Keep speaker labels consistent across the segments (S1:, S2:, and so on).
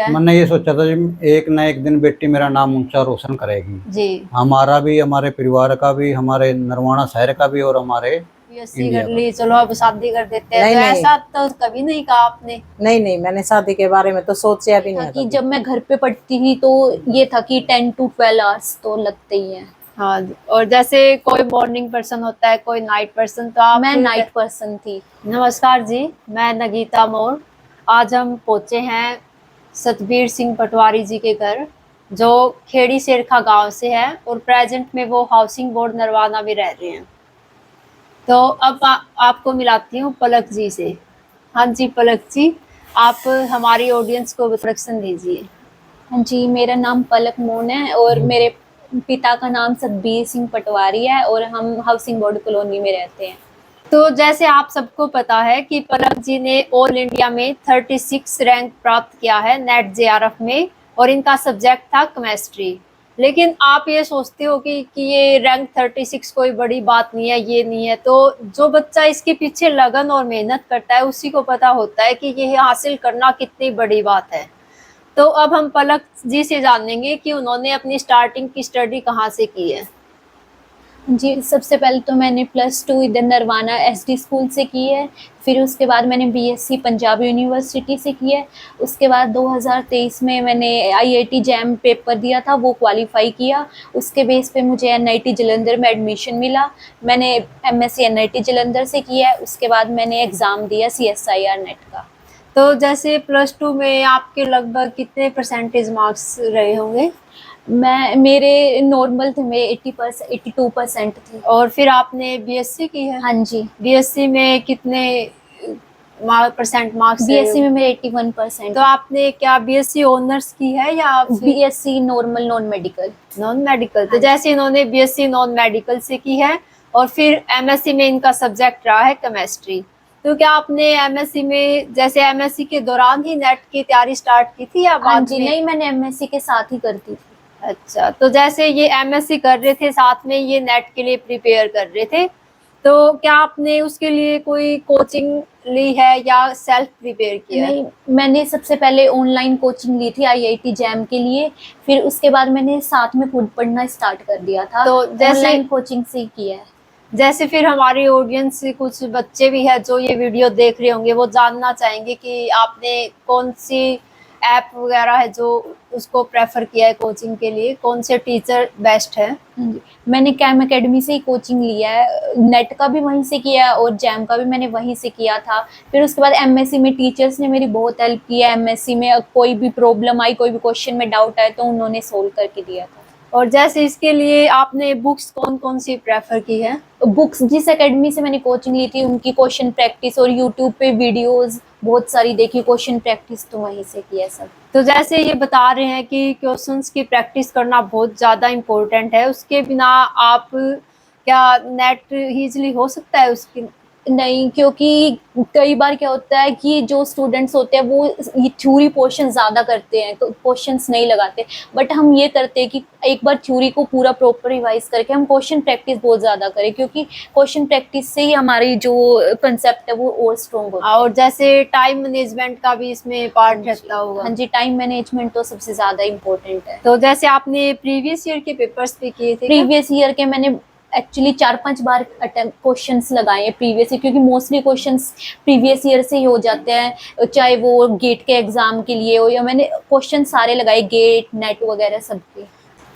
S1: मैंने ये सोचा था जी एक न एक दिन बेटी मेरा नाम ऊंचा रोशन करेगी
S2: जी।
S1: हमारा भी, हमारे परिवार का भी, हमारे नरवाना शहर का भी और हमारे
S2: बीएससी
S1: इंडिया
S2: कर
S1: का
S2: ली,
S1: भी।
S2: चलो अब शादी कर देते हैं।
S3: नहीं,
S2: तो
S3: नहीं।
S2: ऐसा तो कभी नहीं कहा आपने?
S3: नहीं नहीं, मैंने शादी के बारे में तो सोचा भी
S4: था
S3: नहीं है
S4: कि
S3: कभी।
S4: जब मैं घर पे पढ़ती थी तो ये था कि 10 to 12 आवर्स तो लगते ही हैं।
S2: हाँ जी। और जैसे कोई मॉर्निंग पर्सन होता है, कोई नाइट पर्सन, तो आप?
S4: मैं नाइट पर्सन थी।
S2: नमस्कार जी, मैं नगीता मोर। आज हम पहुंचे हैं सतबीर सिंह पटवारी जी के घर, जो खेड़ी शेरखा गांव से है और प्रेजेंट में वो हाउसिंग बोर्ड नरवाना में रह रहे हैं। तो अब आपको मिलाती हूँ पलक जी से। हाँ जी पलक जी, आप हमारी ऑडियंस को इंट्रोडक्शन दीजिए।
S4: हाँ जी, मेरा नाम पलक मोन है और मेरे पिता का नाम सतबीर सिंह पटवारी है और हम हाउसिंग बोर्ड कॉलोनी में रहते हैं।
S2: तो जैसे आप सबको पता है कि पलक जी ने ऑल इंडिया में 36 रैंक प्राप्त किया है नेट जेआरएफ में, और इनका सब्जेक्ट था केमिस्ट्री। लेकिन आप ये सोचते हो कि ये रैंक 36 कोई बड़ी बात नहीं है, ये नहीं है। तो जो बच्चा इसके पीछे लगन और मेहनत करता है उसी को पता होता है कि ये हासिल करना कितनी बड़ी बात है। तो अब हम पलक जी से जानेंगे कि उन्होंने अपनी स्टार्टिंग की स्टडी कहाँ से की है।
S4: जी, सबसे पहले तो मैंने +2 इधर नरवाना एसडी स्कूल से की है। फिर उसके बाद मैंने बीएससी पंजाब यूनिवर्सिटी से की है। उसके बाद 2023 में मैंने आईआईटी जैम पेपर दिया था, वो क्वालिफाई किया। उसके बेस पे मुझे एनआईटी जालंधर में एडमिशन मिला। मैंने एमएससी एनआईटी जालंधर से किया है। उसके बाद मैंने एग्ज़ाम दिया सीएसआईआर नेट का।
S2: तो जैसे +2 में आपके लगभग कितने परसेंटेज मार्क्स रहे होंगे?
S4: मेरे नॉर्मल थे, मेरे 82% थे।
S2: और फिर आपने बीएससी की है?
S4: हाँ जी।
S2: बीएससी में कितने परसेंट मार्क्स?
S4: बीएससी में मेरे 81%।
S2: तो आपने क्या बीएससी ऑनर्स की है या
S4: BSc normal non medical?
S2: Non medical. तो जैसे इन्होंने बीएससी नॉन मेडिकल से की है और फिर एमएससी में इनका सब्जेक्ट रहा है केमिस्ट्री। तो क्या आपने एमएससी में, जैसे एमएससी के दौरान ही नेट की तैयारी स्टार्ट की थी या
S4: हाँ
S2: बाद
S4: जी,
S2: में?
S4: नहीं, मैंने एमएससी के साथ ही करती थी।
S2: अच्छा, तो जैसे ये एमएससी कर रहे थे साथ में ये नेट के लिए प्रिपेयर कर रहे थे, तो क्या आपने उसके लिए कोई कोचिंग ली है या सेल्फ प्रिपेयर किया है?
S4: नहीं, मैंने सबसे पहले ऑनलाइन कोचिंग ली थी आईआईटी जैम के लिए। फिर उसके बाद मैंने साथ में खुद पढ़ना स्टार्ट कर दिया था।
S2: तो जैसे
S4: ऑनलाइन कोचिंग से ही किया है।
S2: जैसे फिर हमारी ऑडियंस से कुछ बच्चे भी हैं जो ये वीडियो देख रहे होंगे, वो जानना चाहेंगे कि आपने कौन सी ऐप वगैरह है जो उसको प्रेफर किया है कोचिंग के लिए, कौन से टीचर बेस्ट है?
S4: मैंने कैम एकेडमी से ही कोचिंग लिया है। नेट का भी वहीं से किया है और जैम का भी मैंने वहीं से किया था। फिर उसके बाद एमएससी में टीचर्स ने मेरी बहुत हेल्प की है। एमएससी में कोई भी प्रॉब्लम आई, कोई भी क्वेश्चन में डाउट आया तो उन्होंने सोल्व करके दिया था।
S2: और जैसे इसके लिए आपने बुक्स कौन कौन सी प्रेफर की है?
S4: बुक्स जिस एकेडमी से मैंने कोचिंग ली थी उनकी क्वेश्चन प्रैक्टिस और यूट्यूब पे वीडियोस बहुत सारी देखी, क्वेश्चन प्रैक्टिस तो वहीं से की है सब।
S2: तो जैसे ये बता रहे हैं कि क्वेश्चंस की प्रैक्टिस करना बहुत ज़्यादा इम्पोर्टेंट है, उसके बिना आप क्या नेट ईजिली हो सकता है उसकी?
S4: नहीं, क्योंकि कई बार क्या होता है कि जो स्टूडेंट्स होते हैं वो ये थ्योरी पोर्शन ज़्यादा करते हैं तो क्वेश्चंस नहीं लगाते। बट हम ये करते हैं कि एक बार थ्योरी को पूरा प्रॉपर रिवाइज करके हम क्वेश्चन प्रैक्टिस बहुत ज़्यादा करें, क्योंकि क्वेश्चन प्रैक्टिस से ही हमारी जो कंसेप्ट है वो और स्ट्रॉन्ग होता है।
S2: और जैसे टाइम मैनेजमेंट का भी इसमें पार्ट रहता होगा?
S4: हाँ जी, टाइम मैनेजमेंट तो सबसे ज़्यादा इम्पोर्टेंट है।
S2: तो जैसे आपने प्रीवियस ईयर के पेपर्स भी किए थे?
S4: प्रीवियस ईयर के मैंने एक्चुअली 4-5 बार क्वेश्चंस लगाए हैं प्रीवियस ईयर, क्योंकि मोस्टली क्वेश्चंस प्रीवियस ईयर से ही हो जाते हैं, चाहे वो गेट के एग्जाम के लिए हो या मैंने क्वेश्चन सारे लगाए गेट नेट वगैरह सबके।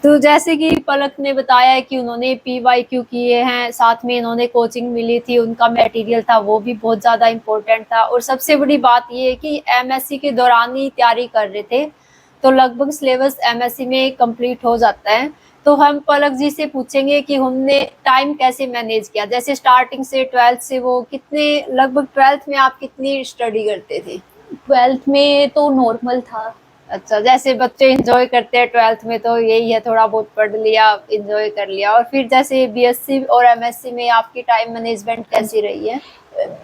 S2: तो जैसे कि पलक ने बताया कि उन्होंने पीवाईक्यू किए हैं, साथ में इन्होंने कोचिंग मिली थी, उनका मटेरियल था वो भी बहुत ज़्यादा इम्पोर्टेंट था, और सबसे बड़ी बात ये है कि एमएससी के दौरान ही तैयारी कर रहे थे, तो लगभग सिलेबस एमएससी में कंप्लीट हो जाता है। तो हम पलक जी से पूछेंगे कि उनने टाइम कैसे मैनेज किया, जैसे स्टार्टिंग से 12th से वो कितने, लगभग 12th में आप कितनी स्टडी करते थे?
S4: 12th में तो नॉर्मल था।
S2: अच्छा, जैसे बच्चे एंजॉय करते हैं 12th में तो यही है, थोड़ा बहुत पढ़ लिया, एंजॉय कर लिया। और फिर जैसे बीएससी और एमएससी में आपकी टाइम मैनेजमेंट कैसी रही है?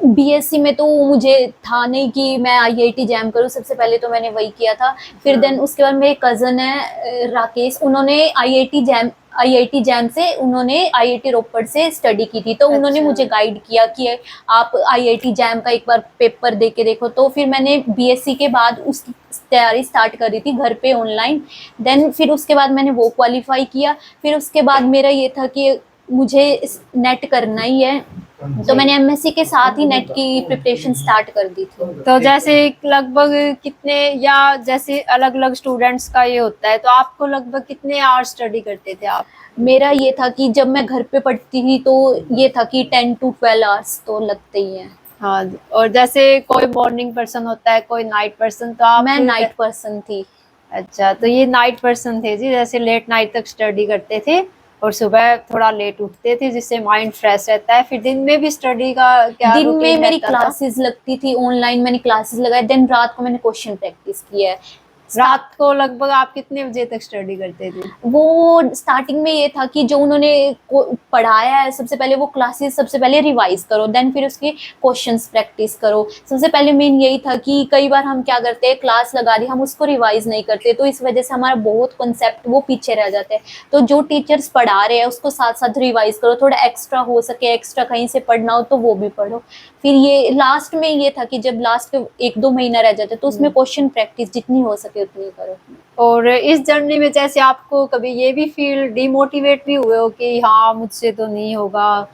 S4: बीएससी में तो मुझे था नहीं कि मैं आईआईटी जैम करूँ, सबसे पहले तो मैंने वही किया था। फिर देन उसके बाद मेरे कज़न है राकेश, उन्होंने आईआईटी जैम से उन्होंने आईआईटी रोपड़ से स्टडी की थी, तो उन्होंने
S2: अच्छा।
S4: मुझे गाइड किया कि आप आईआईटी जैम का एक बार पेपर दे के देखो। तो फिर मैंने बीएससी के बाद उसकी तैयारी स्टार्ट करी थी घर पे ऑनलाइन। देन फिर उसके बाद मैंने वो क्वालिफाई किया। फिर उसके बाद मेरा ये था कि मुझे नेट करना ही है, तो मैंने एमएससी के साथ ही नेट की प्रिपरेशन स्टार्ट कर दी थी।
S2: तो जैसे लगभग कितने, या जैसे अलग अलग स्टूडेंट्स का ये होता है, तो आपको लगभग कितने आवर्स स्टडी करते थे आप?
S4: मेरा ये था कि जब मैं घर पे पढ़ती थी तो ये था कि 10 to 12 आवर्स तो लगते ही हैं।
S2: हाँ, और जैसे कोई मॉर्निंग पर्सन होता है, कोई नाइट पर्सन, तो आप?
S4: मैं नाइट पर्सन थी।
S2: अच्छा, तो ये नाइट पर्सन थे जी, जैसे लेट नाइट तक स्टडी करते थे और सुबह थोड़ा लेट उठते थे जिससे माइंड फ्रेश रहता है। फिर दिन में भी स्टडी का क्या
S4: दिन में
S2: रूटीन
S4: मेरी
S2: रहता था?
S4: क्लासेस लगती थी ऑनलाइन, मैंने क्लासेस लगाई। देन रात को मैंने क्वेश्चन प्रैक्टिस किया है।
S2: रात को लगभग आप कितने बजे तक स्टडी करते थे?
S4: वो स्टार्टिंग में ये था कि जो उन्होंने पढ़ाया है सबसे पहले वो क्लासेस सबसे पहले रिवाइज करो, देन फिर उसके क्वेश्चंस प्रैक्टिस करो। सबसे पहले मेन यही था कि कई बार हम क्या करते हैं, क्लास लगा दी, हम उसको रिवाइज नहीं करते, तो इस वजह से हमारा बहुत कॉन्सेप्ट वो पीछे रह जाते हैं। तो जो टीचर्स पढ़ा रहे हैं उसको साथ साथ रिवाइज करो, थोड़ा एक्स्ट्रा हो सके, एक्स्ट्रा कहीं से पढ़ना हो तो वो भी पढ़ो। फिर ये लास्ट में ये था कि जब लास्ट के 1-2 महीना रह जाते तो उसमें क्वेश्चन प्रैक्टिस जितनी हो सके उतनी करो।
S2: और इस जर्नी में जैसे आपको कभी ये भी फील डिमोटिवेट भी हुए हो कि हाँ मुझसे तो नहीं होगा,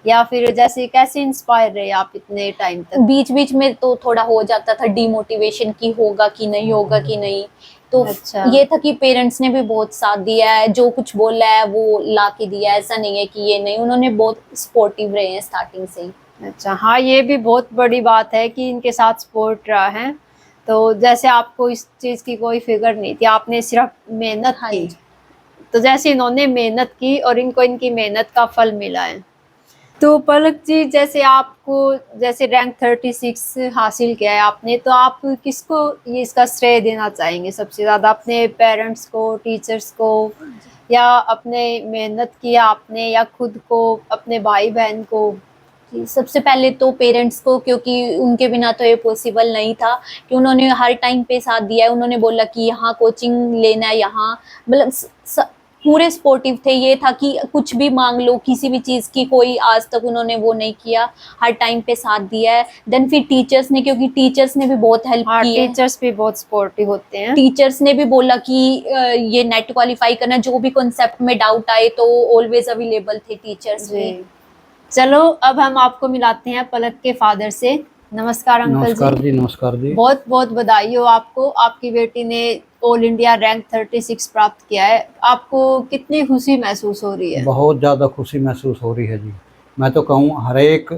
S2: या फिर जैसे कैसे इंस्पायर रहे आप इतने टाइम तक?
S4: बीच बीच में तो थोड़ा हो जाता था डिमोटिवेशन कि होगा कि नहीं, होगा कि नहीं। तो
S2: अच्छा।
S4: ये था कि पेरेंट्स ने भी बहुत साथ दिया है, जो कुछ बोला है वो ला के दिया है, ऐसा नहीं है कि ये नहीं, उन्होंने बहुत सपोर्टिव रहे हैं स्टार्टिंग से ही।
S2: अच्छा, हाँ, ये भी बहुत बड़ी बात है कि इनके साथ सपोर्ट रहा है। तो जैसे आपको इस चीज़ की कोई फिक्र नहीं थी, आपने सिर्फ मेहनत
S4: हाँ
S2: की।
S4: जी।
S2: तो जैसे इन्होंने मेहनत की और इनको इनकी मेहनत का फल मिला है। तो पलक जी, जैसे आपको जैसे रैंक 36 हासिल किया है आपने, तो आप किसको ये इसका श्रेय देना चाहेंगे सबसे ज़्यादा? अपने पेरेंट्स को, टीचर्स को, या अपने मेहनत किया आपने, या खुद को, अपने भाई बहन को?
S4: जी, सबसे पहले तो पेरेंट्स को, क्योंकि उनके बिना तो ये पॉसिबल नहीं था कि उन्होंने हर टाइम पे साथ दिया है। उन्होंने बोला कि यहाँ कोचिंग लेना है, यहाँ मतलब पूरे सपोर्टिव थे। ये था कि कुछ भी मांग लो, किसी भी चीज़ की, कोई आज तक उन्होंने वो नहीं किया, हर टाइम पे साथ दिया है। देन फिर टीचर्स ने, क्योंकि टीचर्स ने भी बहुत हेल्प
S2: हाँ,
S4: की है।
S2: टीचर्स भी बहुत सपोर्टिव होते हैं।
S4: टीचर्स ने भी बोला कि ये नेट क्वालिफाई करना, जो भी कॉन्सेप्ट में डाउट आए तो ऑलवेज अवेलेबल थे टीचर्स भी।
S2: जी। चलो, अब हम आपको मिलाते हैं पलक के फादर से। नमस्कार अंकल
S1: नमस्कार
S2: जी।
S1: जी, नमस्कार जी।
S2: बहुत बहुत बधाई हो आपको, आपकी बेटी ने ऑल इंडिया रैंक 36 प्राप्त किया है। आपको कितनी खुशी महसूस हो रही है?
S1: बहुत ज़्यादा खुशी महसूस हो रही है जी। मैं तो कहूँ हर एक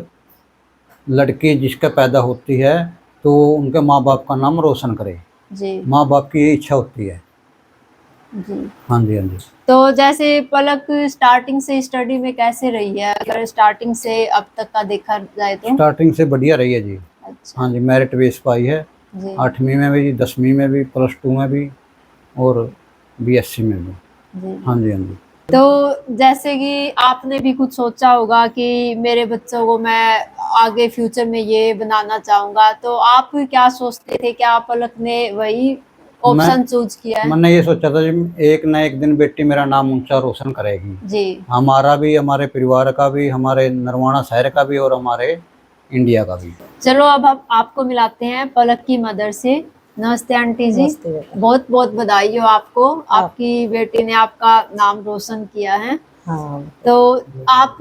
S1: लड़की जिसका पैदा होती है तो उनके माँ बाप का नाम रोशन करे।
S2: जी
S1: माँ बाप की ये इच्छा होती है।
S2: जी।
S1: हाँ जी, हाँ जी।
S2: तो जैसे पलक स्टार्टिंग से स्टडी में कैसे रही है, अगर स्टार्टिंग से अब तक का देखा जाए तो?
S1: स्टार्टिंग से बढ़िया रही है जी।
S2: अच्छा।
S1: हाँ जी, मेरिट बेस पाई है।
S2: जी
S1: 8वीं में भी, 10वीं में भी, +2 में भी और बीएससी में भी।
S2: जी।
S1: हाँ जी, हाँ जी।
S2: तो जैसे कि आपने भी कुछ सोचा होगा कि मेरे बच्चों को मैं आगे फ्यूचर में ये बनाना चाहूँगा, तो आप क्या सोचते थे? क्या पलक ने वही ऑप्शन चूज किया है?
S1: मैंने ये सोचा था जी, एक ना एक दिन बेटी मेरा नाम ऊंचा रोशन करेगी।
S2: जी।
S1: हमारा भी, हमारे परिवार का भी, हमारे नरवाना शहर का भी और हमारे इंडिया का भी।
S2: चलो, अब हम आपको मिलाते हैं पलक की मदर से। नमस्ते आंटी जी।
S3: नमस्ते बेटा।
S2: बहुत बहुत बधाई हो आपको, आपकी बेटी ने आपका नाम रोशन किया है।
S3: हाँ,
S2: तो आप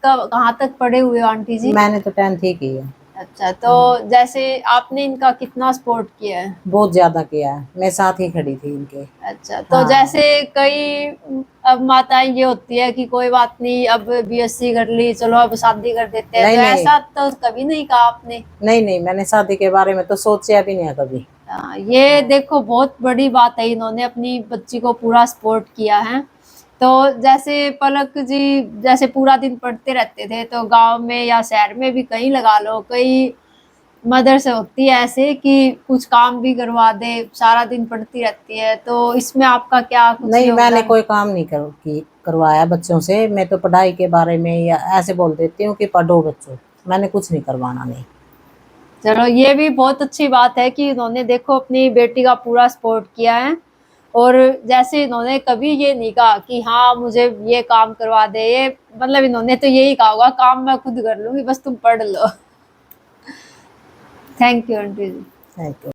S2: कहाँ तक पढ़े हुए हो आंटी जी?
S3: मैंने तो 10th ही की है।
S2: अच्छा, तो जैसे आपने इनका कितना सपोर्ट किया है?
S3: बहुत ज्यादा किया है, मैं साथ ही खड़ी थी इनके।
S2: अच्छा, तो
S3: हाँ।
S2: जैसे कई अब माताएं ये होती है कि कोई बात नहीं, अब बीएससी कर ली, चलो अब शादी कर देते हैं,
S3: नहीं,
S2: तो
S3: नहीं।
S2: ऐसा तो कभी नहीं कहा आपने?
S3: नहीं नहीं, मैंने शादी के बारे में तो सोचा भी नहीं है कभी।
S2: ये देखो, बहुत बड़ी बात है, इन्होंने अपनी बच्ची को पूरा सपोर्ट किया है। तो जैसे पलक जी, जैसे पूरा दिन पढ़ते रहते थे, तो गांव में या शहर में भी कहीं लगा लो, कई मदर से होती है ऐसे कि कुछ काम भी करवा दे, सारा दिन पढ़ती रहती है, तो इसमें आपका क्या कुछ
S3: नहीं, मैंने
S2: योगदान?
S3: कोई काम नहीं करवाया बच्चों से। मैं तो पढ़ाई के बारे में या ऐसे बोल देती हूँ कि पढ़ो बच्चों। मैंने कुछ नहीं करवाना नहीं।
S2: चलो ये भी बहुत अच्छी बात है कि इन्होंने देखो अपनी बेटी का पूरा सपोर्ट किया है, और जैसे इन्होंने कभी ये नहीं कहा कि हाँ मुझे ये काम करवा दे, ये मतलब इन्होंने तो यही कहा होगा काम मैं खुद कर लूंगी, बस तुम पढ़ लो। Thank you aunty ji.
S3: Thank you.